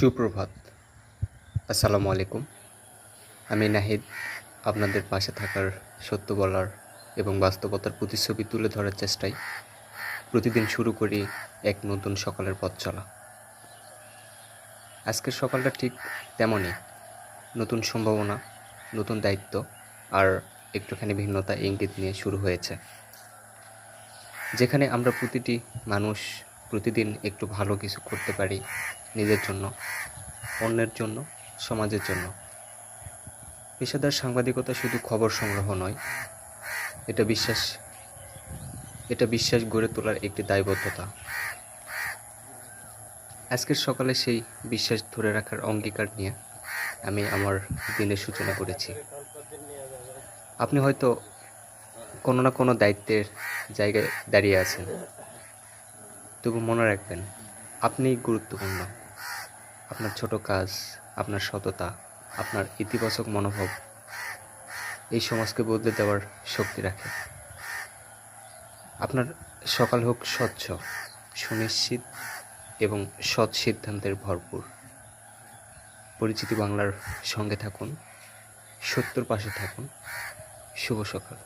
সুপ্রভাত। আসসালামু আলাইকুম। আমি নাহিদ, আপনাদের পাশে থাকার, সত্য বলার এবং বাস্তবতার প্রতিচ্ছবি তুলে ধরার চেষ্টায় প্রতিদিন শুরু করি এক নতুন সকালের পথ চলা। আজকের সকালটা ঠিক তেমনই, নতুন সম্ভাবনা, নতুন দায়িত্ব আর একটুখানি ভিন্নতা ইঙ্গিত নিয়ে শুরু হয়েছে, যেখানে আমরা প্রতিটি মানুষ প্রতিদিন একটু ভালো কিছু করতে পারি, নিজের জন্য, অন্যের জন্য, সমাজের জন্য। পেশাদার সাংবাদিকতা শুধু খবর সংগ্রহ নয়, এটা বিশ্বাস গড়ে তোলার একটি দায়বদ্ধতা। আজকের সকালে সেই বিশ্বাস ধরে রাখার অঙ্গীকার নিয়ে আমি আমার দিনের সূচনা করেছি। আপনি হয়তো কোনো না কোনো দায়িত্বের জায়গায় দাঁড়িয়ে আছেন, তবু মনে রাখবেন আপনিই গুরুত্বপূর্ণ। আপনার ছোট কাজ, আপনার সততা, আপনার ইতিবাচক মনোভাব এই সমাজকে বদলে দেওয়ার শক্তি রাখে। আপনার সকাল হোক স্বচ্ছ, সুনিশ্চিত এবং সৎ সিদ্ধান্তের ভরপুর। পরিচিতি বাংলার সঙ্গে থাকুন, সত্যর পাশে থাকুন। শুভ সকাল।